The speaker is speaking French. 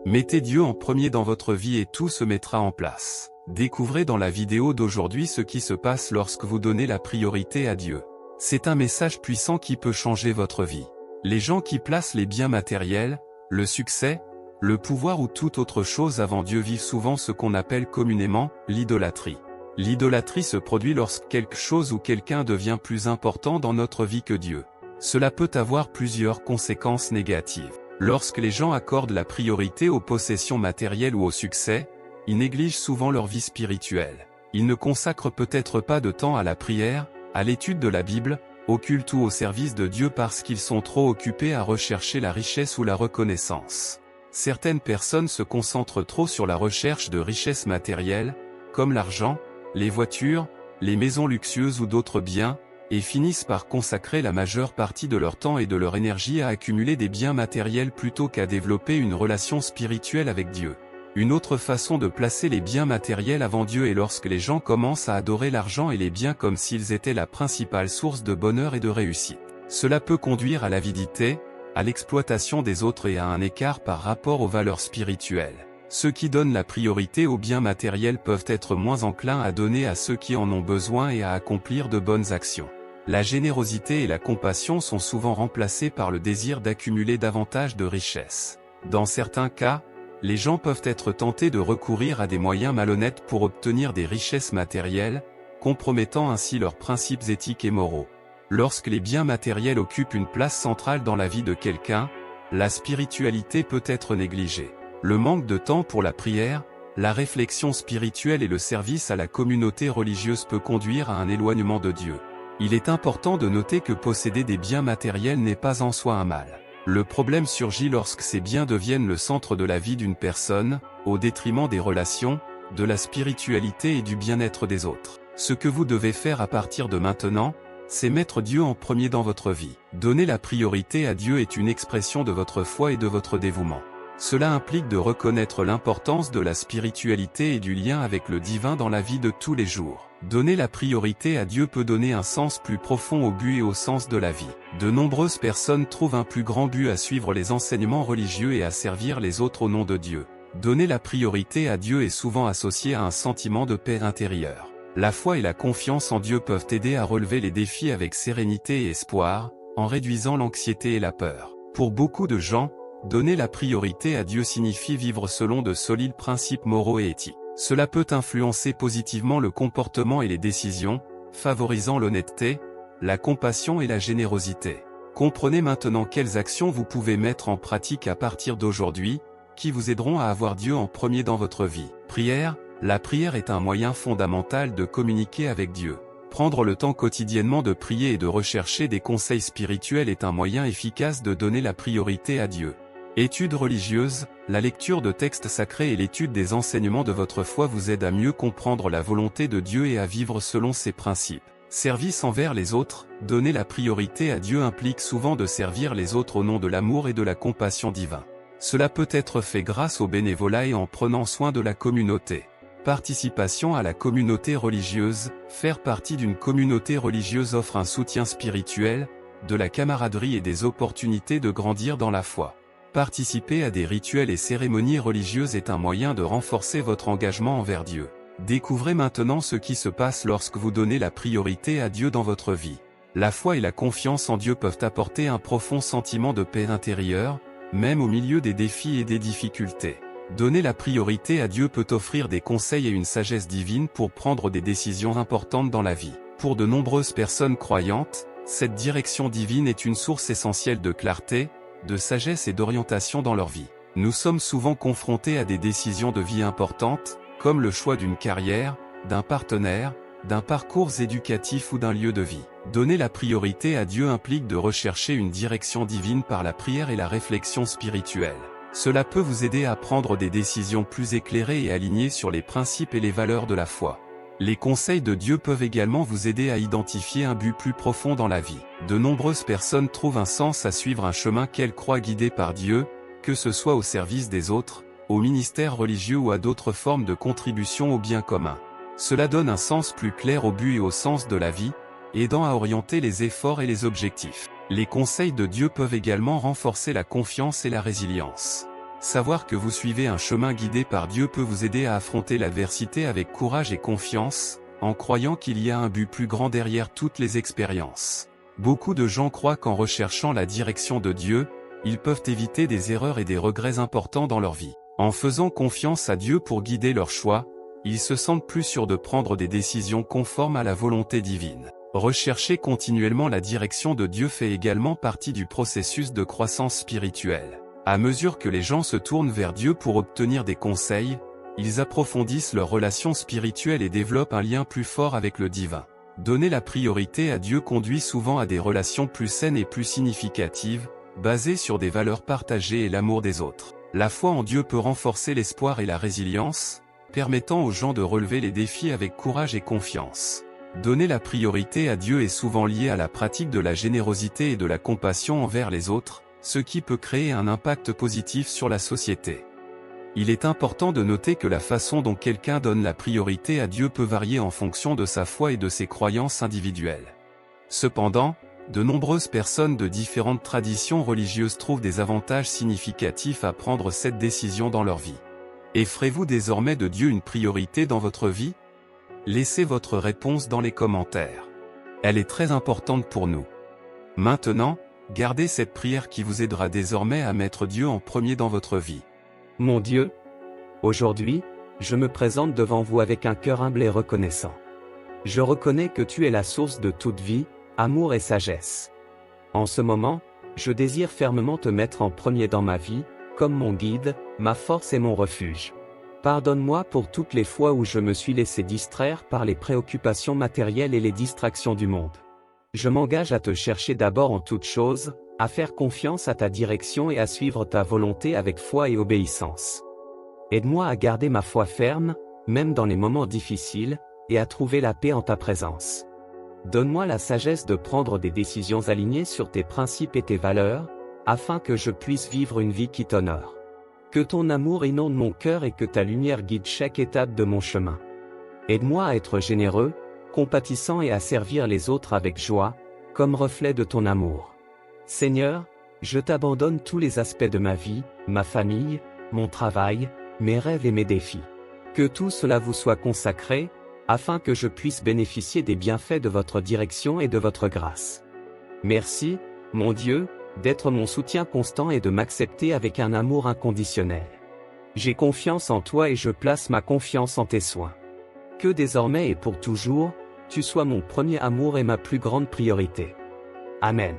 Mettez Dieu en premier dans votre vie et tout se mettra en place. Découvrez dans la vidéo d'aujourd'hui ce qui se passe lorsque vous donnez la priorité à Dieu. C'est un message puissant qui peut changer votre vie. Les gens qui placent les biens matériels, le succès, le pouvoir ou toute autre chose avant Dieu vivent souvent ce qu'on appelle communément l'idolâtrie. L'idolâtrie se produit lorsque quelque chose ou quelqu'un devient plus important dans notre vie que Dieu. Cela peut avoir plusieurs conséquences négatives. Lorsque les gens accordent la priorité aux possessions matérielles ou au succès, ils négligent souvent leur vie spirituelle. Ils ne consacrent peut-être pas de temps à la prière, à l'étude de la Bible, au culte ou au service de Dieu parce qu'ils sont trop occupés à rechercher la richesse ou la reconnaissance. Certaines personnes se concentrent trop sur la recherche de richesses matérielles, comme l'argent, les voitures, les maisons luxueuses ou d'autres biens, et finissent par consacrer la majeure partie de leur temps et de leur énergie à accumuler des biens matériels plutôt qu'à développer une relation spirituelle avec Dieu. Une autre façon de placer les biens matériels avant Dieu est lorsque les gens commencent à adorer l'argent et les biens comme s'ils étaient la principale source de bonheur et de réussite. Cela peut conduire à l'avidité, à l'exploitation des autres et à un écart par rapport aux valeurs spirituelles. Ceux qui donnent la priorité aux biens matériels peuvent être moins enclins à donner à ceux qui en ont besoin et à accomplir de bonnes actions. La générosité et la compassion sont souvent remplacées par le désir d'accumuler davantage de richesses. Dans certains cas, les gens peuvent être tentés de recourir à des moyens malhonnêtes pour obtenir des richesses matérielles, compromettant ainsi leurs principes éthiques et moraux. Lorsque les biens matériels occupent une place centrale dans la vie de quelqu'un, la spiritualité peut être négligée. Le manque de temps pour la prière, la réflexion spirituelle et le service à la communauté religieuse peut conduire à un éloignement de Dieu. Il est important de noter que posséder des biens matériels n'est pas en soi un mal. Le problème surgit lorsque ces biens deviennent le centre de la vie d'une personne, au détriment des relations, de la spiritualité et du bien-être des autres. Ce que vous devez faire à partir de maintenant, c'est mettre Dieu en premier dans votre vie. Donner la priorité à Dieu est une expression de votre foi et de votre dévouement. Cela implique de reconnaître l'importance de la spiritualité et du lien avec le divin dans la vie de tous les jours. Donner la priorité à Dieu peut donner un sens plus profond au but et au sens de la vie. De nombreuses personnes trouvent un plus grand but à suivre les enseignements religieux et à servir les autres au nom de Dieu. Donner la priorité à Dieu est souvent associé à un sentiment de paix intérieure. La foi et la confiance en Dieu peuvent aider à relever les défis avec sérénité et espoir, en réduisant l'anxiété et la peur. Pour beaucoup de gens, donner la priorité à Dieu signifie vivre selon de solides principes moraux et éthiques. Cela peut influencer positivement le comportement et les décisions, favorisant l'honnêteté, la compassion et la générosité. Comprenez maintenant quelles actions vous pouvez mettre en pratique à partir d'aujourd'hui, qui vous aideront à avoir Dieu en premier dans votre vie. Prière. La prière est un moyen fondamental de communiquer avec Dieu. Prendre le temps quotidiennement de prier et de rechercher des conseils spirituels est un moyen efficace de donner la priorité à Dieu. Études religieuses, la lecture de textes sacrés et l'étude des enseignements de votre foi vous aident à mieux comprendre la volonté de Dieu et à vivre selon ses principes. Service envers les autres, donner la priorité à Dieu implique souvent de servir les autres au nom de l'amour et de la compassion divin. Cela peut être fait grâce au bénévolat et en prenant soin de la communauté. Participation à la communauté religieuse, faire partie d'une communauté religieuse offre un soutien spirituel, de la camaraderie et des opportunités de grandir dans la foi. Participer à des rituels et cérémonies religieuses est un moyen de renforcer votre engagement envers Dieu. Découvrez maintenant ce qui se passe lorsque vous donnez la priorité à Dieu dans votre vie. La foi et la confiance en Dieu peuvent apporter un profond sentiment de paix intérieure, même au milieu des défis et des difficultés. Donner la priorité à Dieu peut offrir des conseils et une sagesse divine pour prendre des décisions importantes dans la vie. Pour de nombreuses personnes croyantes, cette direction divine est une source essentielle de clarté, de sagesse et d'orientation dans leur vie. Nous sommes souvent confrontés à des décisions de vie importantes, comme le choix d'une carrière, d'un partenaire, d'un parcours éducatif ou d'un lieu de vie. Donner la priorité à Dieu implique de rechercher une direction divine par la prière et la réflexion spirituelle. Cela peut vous aider à prendre des décisions plus éclairées et alignées sur les principes et les valeurs de la foi. Les conseils de Dieu peuvent également vous aider à identifier un but plus profond dans la vie. De nombreuses personnes trouvent un sens à suivre un chemin qu'elles croient guidé par Dieu, que ce soit au service des autres, au ministère religieux ou à d'autres formes de contribution au bien commun. Cela donne un sens plus clair au but et au sens de la vie, aidant à orienter les efforts et les objectifs. Les conseils de Dieu peuvent également renforcer la confiance et la résilience. Savoir que vous suivez un chemin guidé par Dieu peut vous aider à affronter l'adversité avec courage et confiance, en croyant qu'il y a un but plus grand derrière toutes les expériences. Beaucoup de gens croient qu'en recherchant la direction de Dieu, ils peuvent éviter des erreurs et des regrets importants dans leur vie. En faisant confiance à Dieu pour guider leurs choix, ils se sentent plus sûrs de prendre des décisions conformes à la volonté divine. Rechercher continuellement la direction de Dieu fait également partie du processus de croissance spirituelle. À mesure que les gens se tournent vers Dieu pour obtenir des conseils, ils approfondissent leur relation spirituelle et développent un lien plus fort avec le divin. Donner la priorité à Dieu conduit souvent à des relations plus saines et plus significatives, basées sur des valeurs partagées et l'amour des autres. La foi en Dieu peut renforcer l'espoir et la résilience, permettant aux gens de relever les défis avec courage et confiance. Donner la priorité à Dieu est souvent lié à la pratique de la générosité et de la compassion envers les autres, ce qui peut créer un impact positif sur la société. Il est important de noter que la façon dont quelqu'un donne la priorité à Dieu peut varier en fonction de sa foi et de ses croyances individuelles. Cependant, de nombreuses personnes de différentes traditions religieuses trouvent des avantages significatifs à prendre cette décision dans leur vie. Et ferez-vous désormais de Dieu une priorité dans votre vie? Laissez votre réponse dans les commentaires. Elle est très importante pour nous. Maintenant, gardez cette prière qui vous aidera désormais à mettre Dieu en premier dans votre vie. Mon Dieu, aujourd'hui, je me présente devant vous avec un cœur humble et reconnaissant. Je reconnais que tu es la source de toute vie, amour et sagesse. En ce moment, je désire fermement te mettre en premier dans ma vie, comme mon guide, ma force et mon refuge. Pardonne-moi pour toutes les fois où je me suis laissé distraire par les préoccupations matérielles et les distractions du monde. Je m'engage à te chercher d'abord en toutes choses, à faire confiance à ta direction et à suivre ta volonté avec foi et obéissance. Aide-moi à garder ma foi ferme, même dans les moments difficiles, et à trouver la paix en ta présence. Donne-moi la sagesse de prendre des décisions alignées sur tes principes et tes valeurs, afin que je puisse vivre une vie qui t'honore. Que ton amour inonde mon cœur et que ta lumière guide chaque étape de mon chemin. Aide-moi à être généreux, compatissant et à servir les autres avec joie, comme reflet de ton amour. Seigneur, je t'abandonne tous les aspects de ma vie, ma famille, mon travail, mes rêves et mes défis. Que tout cela vous soit consacré, afin que je puisse bénéficier des bienfaits de votre direction et de votre grâce. Merci, mon Dieu, d'être mon soutien constant et de m'accepter avec un amour inconditionnel. J'ai confiance en toi et je place ma confiance en tes soins. Que désormais et pour toujours, tu sois mon premier amour et ma plus grande priorité. Amen.